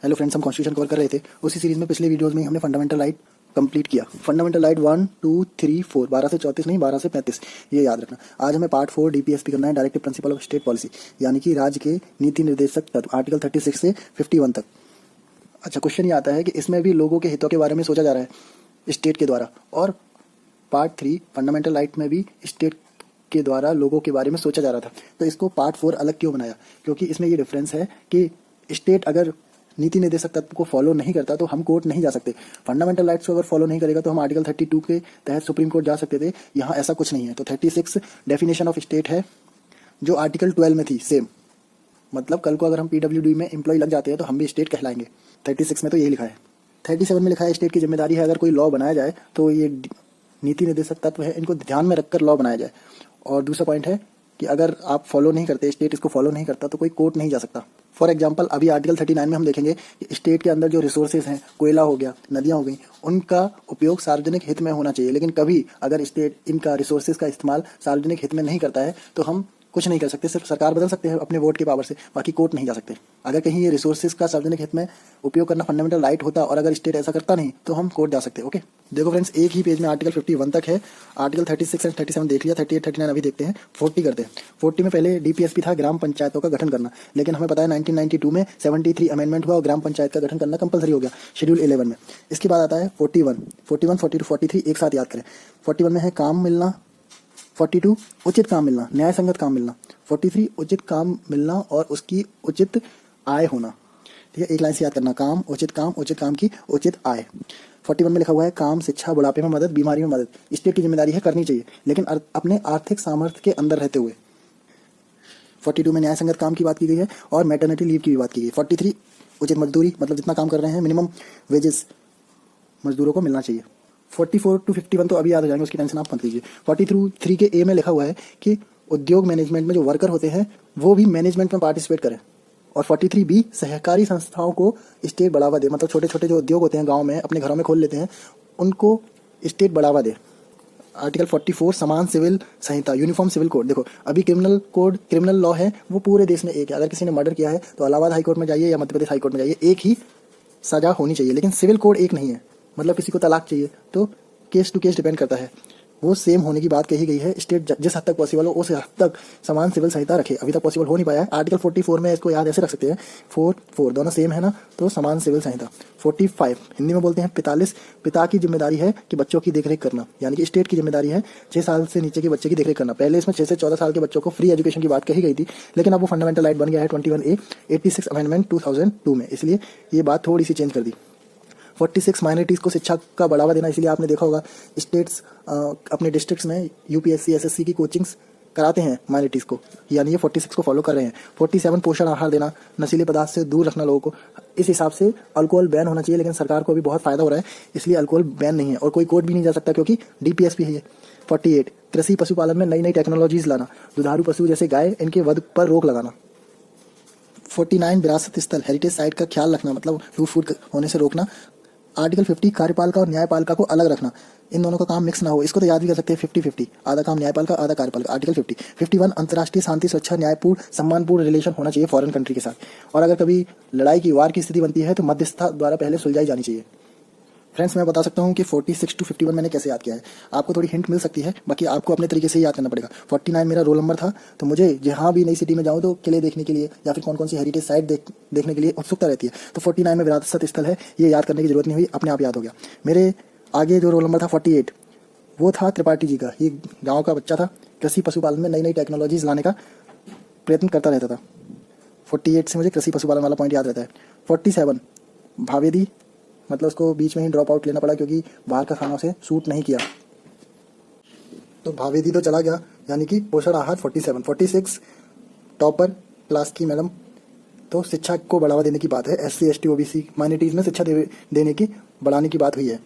Hello friends, हम constitution cover कर रहे थे। उसी सीरीज में पिछले वीडियोस में हमने फंडामेंटल राइट कंप्लीट किया। फंडामेंटल राइट 1, 2, 3, 4, 12 से 34 नहीं, 12 से 35, ये याद रखना। आज हमें पार्ट 4 डीपीएसपी करना है, directive principle of state policy, यानी कि राज्य के नीति निर्देशक तत्व, आर्टिकल 36 से 51 तक। अच्छा, क्वेश्चन ये आता है कि इसमें भी लोगों के हितों के बारे में सोचा जा रहा है स्टेट के द्वारा, और पार्ट 3 फंडामेंटल राइट में भी स्टेट के द्वारा लोगों के बारे में सोचा जा रहा था। तो इसको पार्ट 4 अलग क्यों बनाया? क्योंकि इसमें ये डिफरेंस है कि स्टेट अगर नीति निर्देशक तत्व को फॉलो नहीं करता तो हम कोर्ट नहीं जा सकते। फंडामेंटल राइट्स को अगर फॉलो नहीं करेगा तो हम आर्टिकल 32 के तहत सुप्रीम कोर्ट जा सकते थे। यहाँ ऐसा कुछ नहीं है। तो 36 डेफिनेशन ऑफ स्टेट है जो आर्टिकल 12 में थी, सेम। मतलब कल को अगर हम पीडब्ल्यूडी में एम्प्लॉय लग जाते हैं तो हम भी स्टेट कहलाएंगे। 36 में तो यही लिखा है। 37 में लिखा है स्टेट की जिम्मेदारी है अगर कोई लॉ बनाया जाए तो ये नीति निर्देशक तत्व है, इनको ध्यान में रखकर लॉ बनाया जाए। और दूसरा पॉइंट है कि अगर आप फॉलो नहीं करते, स्टेट इसको फॉलो नहीं करता तो कोई कोर्ट नहीं जा सकता। फॉर एग्जांपल अभी आर्टिकल 39 में हम देखेंगे कि स्टेट के अंदर जो रिसोर्सेज हैं, कोयला हो गया, नदियां हो गई, उनका उपयोग सार्वजनिक हित में होना चाहिए। लेकिन कभी अगर स्टेट इनका रिसोर्सेज का इस्तेमाल सार्वजनिक हित में नहीं करता है तो हम कुछ नहीं कर सकते। सिर्फ सरकार बदल सकते हैं अपने वोट के पावर से, बाकी कोर्ट नहीं जा सकते। अगर कहीं ये रिसोर्सेज का सार्वजनिक हित में उपयोग करना फंडामेंटल राइट होता और अगर स्टेट ऐसा करता नहीं तो हम कोर्ट जा सकते। ओके, देखो फ्रेंड्स, एक ही पेज में आर्टिकल 51 तक है। आर्टिकल 36 एंड 37 देख लिया, 38, 39 अभी देखते हैं। 40 करते हैं। 40 में पहले डीपीएसपी था, ग्राम पंचायतों का गठन करना, लेकिन हमें पता है 1992 में 73 अमेंडमेंट हुआ और ग्राम पंचायत का गठन करना कंपलसरी हो गया शेड्यूल 11 में। इसके बाद आता है 41, 42, 43 एक साथ याद करें। 41 में है काम मिलना, 42 उचित काम मिलना, न्याय संगत काम मिलना, 43 उचित काम मिलना और उसकी उचित आय होना। ठीक है, एक लाइन से याद करना, काम, उचित काम की उचित आय। 41 में लिखा हुआ है काम, शिक्षा, बुढ़ापे में मदद, बीमारी में मदद। स्टेट की जिम्मेदारी है, करनी चाहिए, लेकिन अपने आर्थिक सामर्थ्य के अंदर रहते हुए। 42 में न्याय संगत काम की बात की गई है और मैटरनिटी लीव की भी बात की गई है। 43 उचित मजदूरी, मतलब जितना काम कर रहे हैं मिनिमम वेजेस मजदूरों को मिलना चाहिए। 44 to 51 तो अभी याद हो जाएंगे, उसकी टेंशन आप मत लीजिए। 43 के ए में लिखा हुआ है कि उद्योग मैनेजमेंट में जो वर्कर होते हैं वो भी मैनेजमेंट में पार्टिसिपेट करें। और 43 बी सहकारी संस्थाओं को स्टेट बढ़ावा दे, मतलब छोटे छोटे जो उद्योग होते हैं गांव में अपने घरों में खोल लेते हैं, उनको स्टेट बढ़ावा दे। आर्टिकल 44 समान सिविल संहिता, यूनिफॉर्म सिविल कोड। देखो अभी क्रिमिनल कोड, क्रिमिनल लॉ है वो पूरे देश में एक है। अगर किसी ने मर्डर किया है तो इलाहाबाद हाईकोर्ट में जाइए या मध्य प्रदेश हाईकोर्ट में जाइए, एक ही सजा होनी चाहिए। लेकिन सिविल कोड एक नहीं है। मतलब किसी को तलाक चाहिए तो केस टू केस डिपेंड करता है, वो सेम होने की बात कही गई है। स्टेट जिस हद तक पॉसिबल हो उस हद तक समान सिविल संहिता रखे। अभी तक पॉसिबल हो नहीं पाया है। आर्टिकल 44 में इसको याद ऐसे रख सकते हैं, 4 दोनों सेम है ना, तो समान सिविल संहिता। 45 हिंदी में बोलते हैं 45, पिता की जिम्मेदारी है कि बच्चों की देखरेख करना, यानी कि स्टेट की जिम्मेदारी है 6 साल से नीचे के बच्चे की देखरेख करना। पहले इसमें 6 से 14 साल के बच्चों को फ्री एजुकेशन की बात कही गई थी, लेकिन अब वो फंडामेंटल राइट बन गया है 21A 86 अमेंडमेंट 2002 में, इसलिए ये बात थोड़ी सी चेंज कर दी। 46 माइनॉरिटीज़ को शिक्षा का बढ़ावा देना, इसलिए आपने देखा होगा स्टेट्स अपने डिस्ट्रिक्ट्स में यूपीएससी एसएससी की कोचिंग्स कराते हैं माइनॉरिटीज़ को, यानी ये 46 को फॉलो कर रहे हैं। 47 पोषण आहार देना, नशीले पदार्थ से दूर रखना लोगों को। इस हिसाब से अल्कोहल बैन होना चाहिए, लेकिन सरकार को अभी बहुत फायदा हो रहा है, इसलिए अल्कोहल बैन नहीं है और कोई कोर्ट भी नहीं जा सकता क्योंकि डीपीएसपी है ये। 48 कृषि पशुपालन में नई नई टेक्नोलॉजीज लाना, दुधारू पशु जैसे गाय, इनके वध पर रोक लगाना। 49 विरासत स्थल, हेरिटेज साइट का ख्याल रखना, मतलब लूट फूट होने से रोकना। आर्टिकल 50 कार्यपालिका और न्यायपालिका को अलग रखना, इन दोनों का काम मिक्स ना हो। इसको तो याद भी कर सकते हैं 50-50, आधा काम न्यायपालिका आधा कार्यपालिका। आर्टिकल 50। 51 अंतर्राष्ट्रीय शांति, सुरक्षा, न्यायपूर्ण, सम्मानपूर्ण रिलेशन होना चाहिए फॉरेन कंट्री के साथ, और अगर कभी लड़ाई की वार की स्थिति बनती है तो मध्यस्थता द्वारा पहले सुलझाई जानी चाहिए। फ्रेंड्स, मैं बता सकता हूँ कि 46 to 51 मैंने कैसे याद किया है। आपको थोड़ी हिंट मिल सकती है, बाकी आपको अपने तरीके से ही याद करना पड़ेगा। 49 मेरा रोल नंबर था, तो मुझे जहाँ भी नई सिटी में जाऊँ तो किले देखने के लिए या फिर कौन कौन सी हेरिटेज साइट देखने के लिए उत्सुकता रहती है। तो 49 में विरासत स्थल है, ये याद करने की जरूरत नहीं हुई, अपने आप याद हो गया। मेरे आगे जो रोल नंबर था 48, वो था त्रिपाठी जी का। ये गाँव का बच्चा था, कृषि पशुपालन में नई नई टेक्नोलॉजीज लाने का प्रयत्न करता रहता था। 48 से मुझे कृषि पशुपालन वाला पॉइंट याद रहता है। 47 भावेदी, मतलब उसको बीच में ही ड्रॉप आउट लेना पड़ा क्योंकि बाहर का खाना उसे सूट नहीं किया, तो भावेदी तो चला गया, यानी कि पोषण आहार 47। 46 टॉपर क्लास की मैडम, तो शिक्षा को बढ़ावा देने की बात है। SC ST OBC माइनॉरिटीज में शिक्षा देने की बढ़ाने की बात हुई है।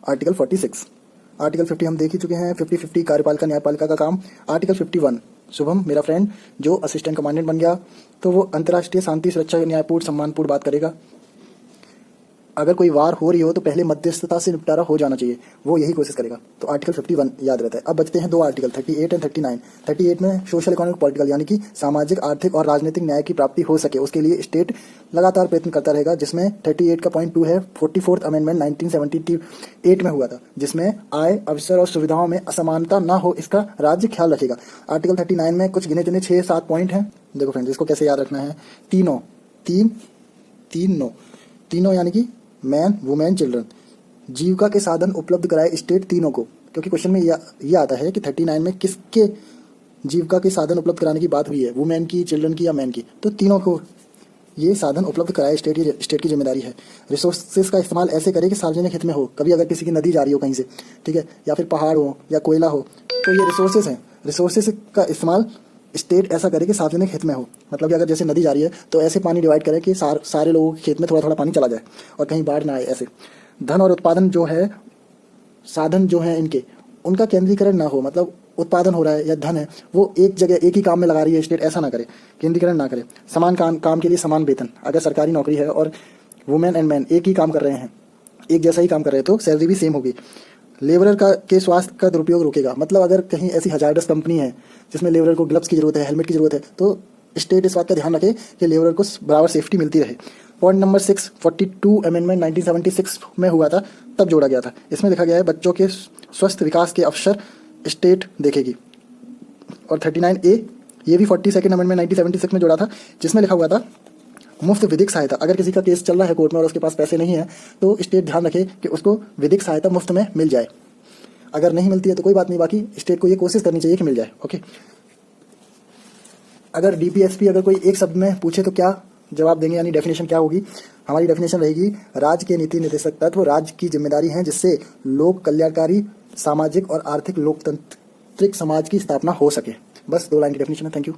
आर्टिकल 46। आर्टिकल 50 हम देख ही चुके हैं। 50 कार्यपालिका न्यायपालिका का काम। आर्टिकल 51 शुभम मेरा फ्रेंड जो असिस्टेंट कमांडेंट बन गया, तो वो अंतर्राष्ट्रीय शांति, सुरक्षा, न्यायपूर्ण, सम्मानपूर्ण बात करेगा। अगर कोई वार हो रही हो तो पहले मध्यस्थता से निपटारा हो जाना चाहिए, वो यही कोशिश करेगा। तो आर्टिकल 51 याद रहता है। अब बचते हैं दो आर्टिकल 38 एंड 39। 38 में सोशल इकोनॉमिक पॉलिटिकल यानी कि सामाजिक आर्थिक और राजनीतिक न्याय की प्राप्ति हो सके उसके लिए स्टेट लगातार प्रयत्न करता रहेगा, जिसमें 38 का पॉइंट 2 है 44th अमेंडमेंट 1978 में हुआ था, जिसमें आय अवसर और सुविधाओं में असमानता न हो इसका राज्य ख्याल रखेगा। आर्टिकल 39 में कुछ गिने चुने 6-7 पॉइंट हैं। देखो फ्रेंड्स, इसको कैसे याद रखना है। तीनों यानी कि मैन वुमेन चिल्ड्रन, जीविका के साधन उपलब्ध कराए स्टेट तीनों को, क्योंकि क्वेश्चन में ये आता है कि 39 में किसके जीविका के साधन उपलब्ध कराने की बात हुई है, वुमेन की, चिल्ड्रन की या मैन की। तो तीनों को ये साधन उपलब्ध कराए स्टेट की जिम्मेदारी है। रिसोर्सेज का इस्तेमाल ऐसे करे कि सार्वजनिक हित में हो। कभी अगर किसी की नदी जा रही हो कहीं से, ठीक है, या फिर पहाड़ हो या कोयला हो, तो ये रिसोर्सेज हैं। रिसोर्सेज का इस्तेमाल स्टेट ऐसा करे कि सार्वजनिक हित में हो। मतलब कि अगर जैसे नदी जा रही है तो ऐसे पानी डिवाइड करें कि सारे लोगों के खेत में थोड़ा थोड़ा पानी चला जाए और कहीं बाढ़ ना आए। ऐसे धन और उत्पादन जो है, साधन जो है इनके, उनका केंद्रीकरण ना हो। मतलब उत्पादन हो रहा है या धन है वो एक जगह एक ही काम में लगा रही है स्टेट, ऐसा ना करे, केंद्रीकरण ना करे। समान काम के लिए समान वेतन। अगर सरकारी नौकरी है और वुमेन एंड मैन एक ही काम कर रहे हैं, एक जैसा ही काम कर रहे हैं, तो सैलरी भी सेम होगी। लेबरर के स्वास्थ्य का दुरुपयोग रोकेगा। मतलब अगर कहीं ऐसी हजारडस कंपनी है जिसमें लेबरर को ग्लव्स की जरूरत है, हेलमेट की जरूरत है, तो स्टेट इस बात का ध्यान रखे कि लेबरर को बराबर सेफ्टी मिलती रहे। पॉइंट नंबर 6 42 अमेंडमेंट 1976 में हुआ था, तब जोड़ा गया था। इसमें लिखा गया है बच्चों के स्वस्थ विकास के अवसर स्टेट देखेगी। और 39A ये भी 42nd अमेंडमेंट 1976 में जोड़ा था, जिसमें लिखा हुआ था मुफ्त विधिक सहायता। अगर किसी का केस चल रहा है कोर्ट में और उसके पास पैसे नहीं है तो स्टेट ध्यान रखे कि उसको विधिक सहायता मुफ्त में मिल जाए। अगर नहीं मिलती है तो कोई बात नहीं, बाकी स्टेट को ये कोशिश करनी चाहिए कि मिल जाए। ओके, अगर डीपीएसपी अगर कोई एक शब्द में पूछे तो क्या जवाब देंगे, यानी डेफिनेशन क्या होगी? हमारी डेफिनेशन रहेगी राज्य के नीति निर्देशक तत्व राज्य की जिम्मेदारी है जिससे लोक कल्याणकारी सामाजिक और आर्थिक लोकतांत्रिक समाज की स्थापना हो सके। बस 2 लाइन की डेफिनेशन है। Thank you.